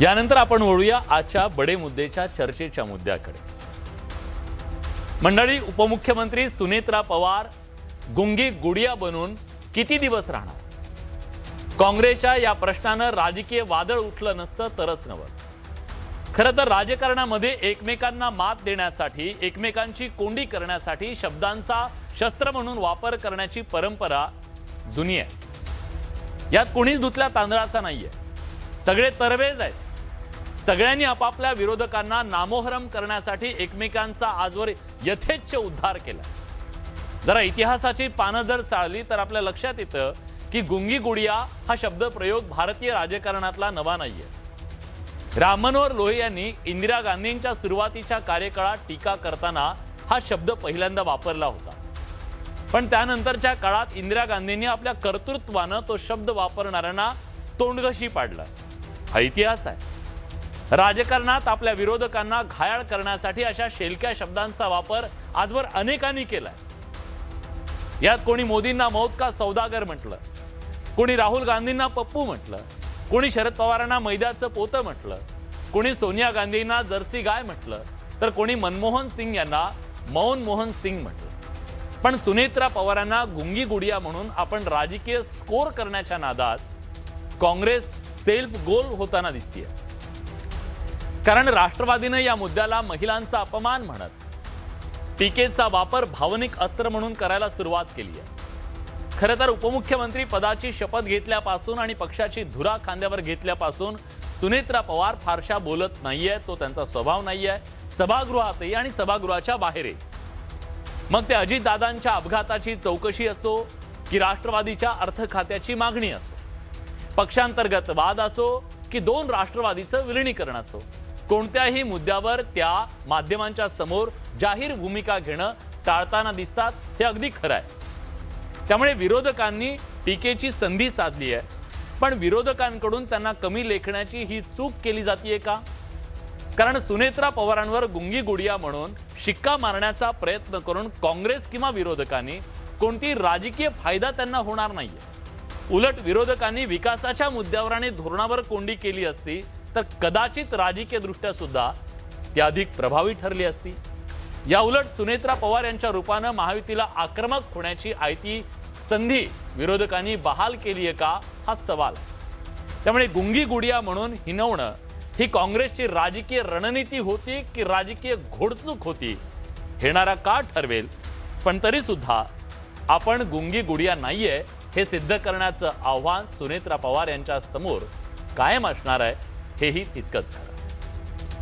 यानंतर आपण वळूया आजच्या बडे मुद्देच्या चर्चेच्या मुद्द्याकडे। मंडळी, उपमुख्यमंत्री सुनेत्रा पवार गुंगी गुडिया बनून किती दिवस राहणार? काँग्रेसच्या या प्रश्नानं राजकीय वादळ उठलं नसतं तरच नवं। खरं तर राजकारणामध्ये एकमेकांना मात देण्यासाठी, एकमेकांची कोंडी करण्यासाठी शब्दांचा शस्त्र म्हणून वापर करण्याची परंपरा जुनी आहे। यात कोणीच धुतल्या तांदळाचा नाहीये। सगळे तरवेज आहेत। सगळ्यांनी आपापल्या विरोधकांना नामोहरम करण्यासाठी एकमेकांचा आजवर यथेच्छ उद्धार केला। जरा इतिहासाची पानं जर चाळली तर आपल्या लक्षात येतं की गुंगी गुडिया हा शब्द प्रयोग भारतीय राजकारणातला नवा नाहीये। राम मनोहर लोहिया यांनी इंदिरा गांधींच्या सुरुवातीच्या कार्यकाळात टीका करताना हा शब्द पहिल्यांदा वापरला होता। पण त्यानंतरच्या काळात इंदिरा गांधींनी आपल्या कर्तृत्वानं तो शब्द वापरणाऱ्यांना तोंडघशी पाडला। हा इतिहास आहे। राजकारणात आपल्या विरोधकांना घायाळ करण्यासाठी अशा शेलक्या शब्दांचा वापर आजवर अनेकांनी केलाय। यात कोणी मोदींना मौत का सौदागर म्हटलं, कोणी राहुल गांधींना पप्पू म्हटलं, कोणी शरद पवारांना मैद्याचं पोतं म्हटलं, कोणी सोनिया गांधींना जर्सी गाय म्हटलं, तर कोणी मनमोहन सिंग यांना मौन मोहन सिंग म्हटलं। पण सुनेत्रा पवारांना गुंगी गुडिया म्हणून आपण राजकीय स्कोर करण्याच्या नादात काँग्रेस सेल्फ गोल होताना दिसतेय। कारण राष्ट्रवादीने या मुद्द्याला महिलांचा अपमान म्हणत टीकेचा वापर भावनिक अस्त्र म्हणून करायला सुरुवात केली आहे। खरं तर उपमुख्यमंत्री पदाची शपथ घेतल्यापासून आणि पक्षाची धुरा खांद्यावर घेतल्यापासून सुनेत्रा पवार फारशा बोलत नाहीये। तो त्यांचा स्वभाव नाहीये। सभागृहातही आणि सभागृहाच्या बाहेरही, मग ते अजितदादांच्या अपघाताची चौकशी असो की राष्ट्रवादीच्या अर्थ खात्याची मागणी असो, पक्षांतर्गत वाद असो की दोन राष्ट्रवादीचं विलीनीकरण असो, कोणत्याही मुद्द्यावर त्या माध्यमांच्या समोर जाहीर भूमिका घेणं टाळताना दिसतात। हे अगदी खरं आहे। त्यामुळे विरोधकांनी टीकेची संधी साधली आहे, पण विरोधकांकडून त्यांना कमी लेखण्याची ही चूक केली जाते का? कारण सुनेत्रा पवारांवर गुंगी गुडिया म्हणून शिक्का मारण्याचा प्रयत्न करून काँग्रेस किंवा विरोधकांनी कोणती राजकीय फायदा त्यांना होणार नाहीये। उलट विरोधकांनी विकासाच्या मुद्द्यावर आणि धोरणावर कोंडी केली असती तर कदाचित राजकीय दृष्ट्या सुद्धा ती अधिक प्रभावी ठरली असती। या उलट सुनेत्रा पवार यांच्या रूपानं महायुतीला आक्रमक होण्याची आयती संधी विरोधकांनी बहाल केली आहे का, हा सवाल। त्यामुळे गुंगी गुडिया म्हणून हिनवणं ही काँग्रेसची राजकीय रणनीती होती की राजकीय घोडचूक होती, हेणारा काळ ठरवेल। पण तरी सुद्धा आपण गुंगी गुडिया नाहीये हे सिद्ध करण्याचं आव्हान सुनेत्रा पवार यांच्या समोर कायम असणार आहे, हेही तितकंच खरं।